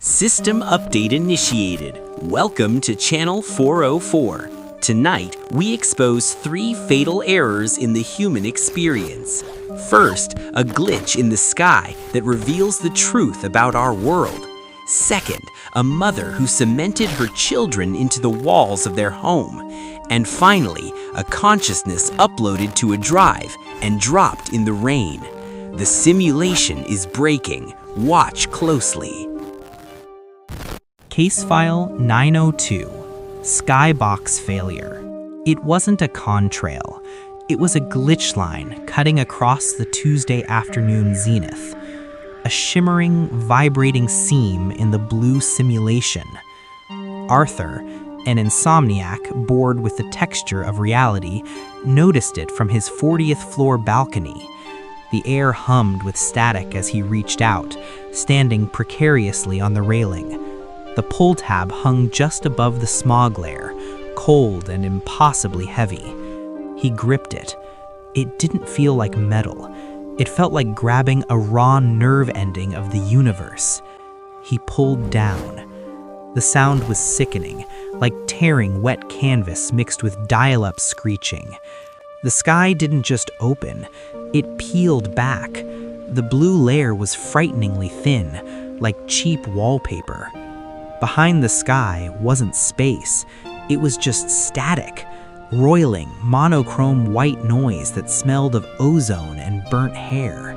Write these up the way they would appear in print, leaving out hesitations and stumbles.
System update initiated. Welcome to Channel 404. Tonight, we expose 3 fatal errors in the human experience. First, a glitch in the sky that reveals the truth about our world. Second, a mother who cemented her children into the walls of their home. And finally, a consciousness uploaded to a drive and dropped in the rain. The simulation is breaking. Watch closely. Case File 902, Skybox Failure. It wasn't a contrail. It was a glitch line cutting across the Tuesday afternoon zenith. A shimmering, vibrating seam in the blue simulation. Arthur, an insomniac bored with the texture of reality, noticed it from his 40th floor balcony. The air hummed with static as he reached out, standing precariously on the railing. The pull tab hung just above the smog layer, cold and impossibly heavy. He gripped it. It didn't feel like metal. It felt like grabbing a raw nerve ending of the universe. He pulled down. The sound was sickening, like tearing wet canvas mixed with dial-up screeching. The sky didn't just open, it peeled back. The blue layer was frighteningly thin, like cheap wallpaper. Behind the sky wasn't space, it was just static, roiling, monochrome white noise that smelled of ozone and burnt hair.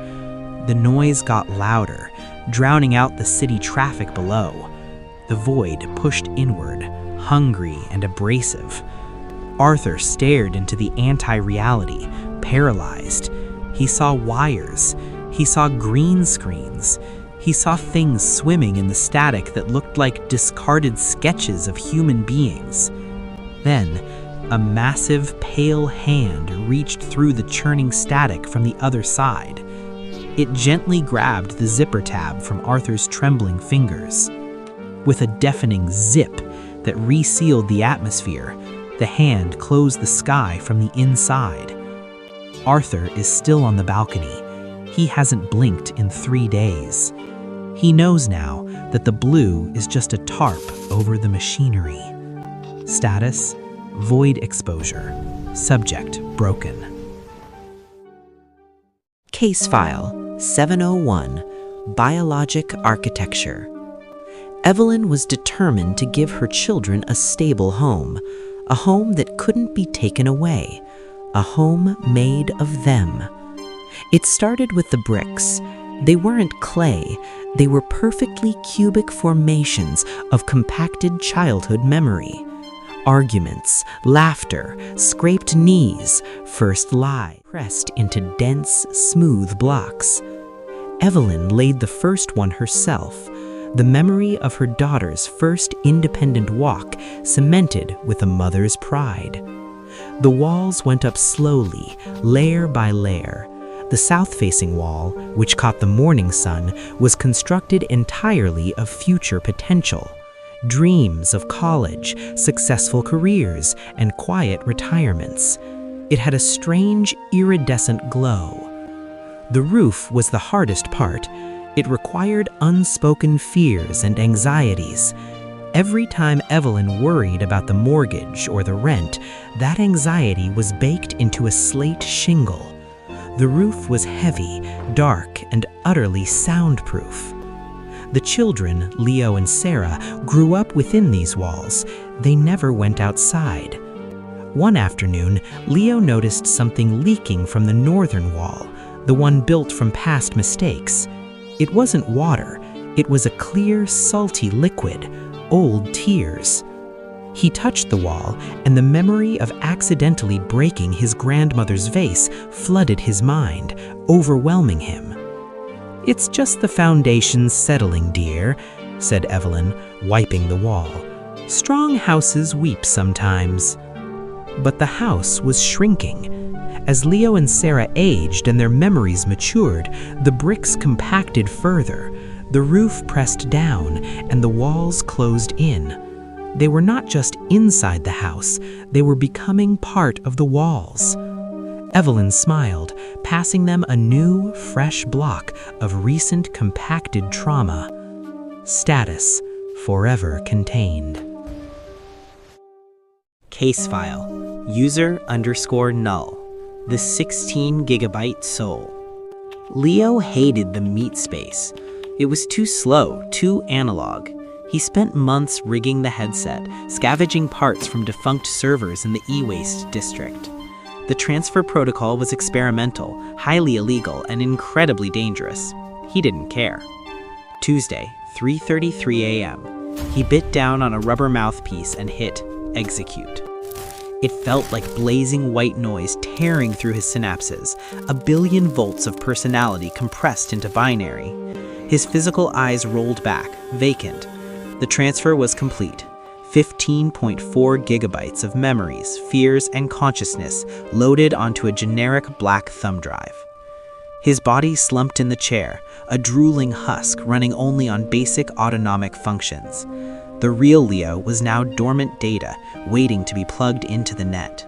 The noise got louder, drowning out the city traffic below. The void pushed inward, hungry and abrasive. Arthur stared into the anti-reality, paralyzed. He saw wires. He saw green screens. He saw things swimming in the static that looked like discarded sketches of human beings. Then, a massive, pale hand reached through the churning static from the other side. It gently grabbed the zipper tab from Arthur's trembling fingers. With a deafening zip that resealed the atmosphere, the hand closed the sky from the inside. Arthur is still on the balcony. He hasn't blinked in 3 days. He knows now that the blue is just a tarp over the machinery. Status: void exposure. Subject broken. Case File 701, Biologic Architecture. Evelyn was determined to give her children a stable home, a home that couldn't be taken away, a home made of them. It started with the bricks. They weren't clay, they were perfectly cubic formations of compacted childhood memory. Arguments, laughter, scraped knees, first lie, pressed into dense, smooth blocks. Evelyn laid the first one herself, the memory of her daughter's first independent walk cemented with a mother's pride. The walls went up slowly, layer by layer. The south-facing wall, which caught the morning sun, was constructed entirely of future potential. Dreams of college, successful careers, and quiet retirements. It had a strange, iridescent glow. The roof was the hardest part. It required unspoken fears and anxieties. Every time Evelyn worried about the mortgage or the rent, that anxiety was baked into a slate shingle. The roof was heavy, dark, and utterly soundproof. The children, Leo and Sarah, grew up within these walls. They never went outside. One afternoon, Leo noticed something leaking from the northern wall, the one built from past mistakes. It wasn't water. It was a clear, salty liquid, old tears. He touched the wall, and the memory of accidentally breaking his grandmother's vase flooded his mind, overwhelming him. "It's just the foundation settling, dear," said Evelyn, wiping the wall. "Strong houses weep sometimes." But the house was shrinking. As Leo and Sarah aged and their memories matured, the bricks compacted further, the roof pressed down, and the walls closed in. They were not just inside the house, they were becoming part of the walls. Evelyn smiled, passing them a new, fresh block of recent compacted trauma. Status: forever contained. Case file, user_null, the 16 gigabyte soul. Leo hated the meat space. It was too slow, too analog. He spent months rigging the headset, scavenging parts from defunct servers in the e-waste district. The transfer protocol was experimental, highly illegal, and incredibly dangerous. He didn't care. Tuesday, 3:33 a.m. He bit down on a rubber mouthpiece and hit execute. It felt like blazing white noise tearing through his synapses, a billion volts of personality compressed into binary. His physical eyes rolled back, vacant. The transfer was complete. 15.4 gigabytes of memories, fears, and consciousness loaded onto a generic black thumb drive. His body slumped in the chair, a drooling husk running only on basic autonomic functions. The real Leo was now dormant data, waiting to be plugged into the net.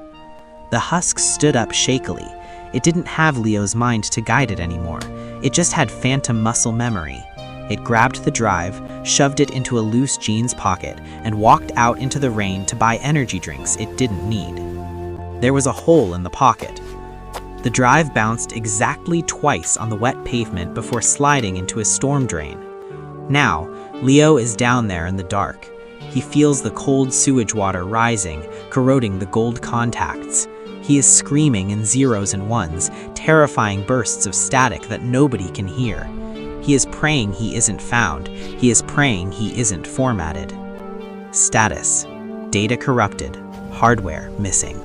The husk stood up shakily. It didn't have Leo's mind to guide it anymore. It just had phantom muscle memory. It grabbed the drive, shoved it into a loose jeans pocket, and walked out into the rain to buy energy drinks it didn't need. There was a hole in the pocket. The drive bounced exactly twice on the wet pavement before sliding into a storm drain. Now, Leo is down there in the dark. He feels the cold sewage water rising, corroding the gold contacts. He is screaming in zeros and ones, terrifying bursts of static that nobody can hear. He is praying he isn't found. He is praying he isn't formatted. Status: data corrupted, hardware missing.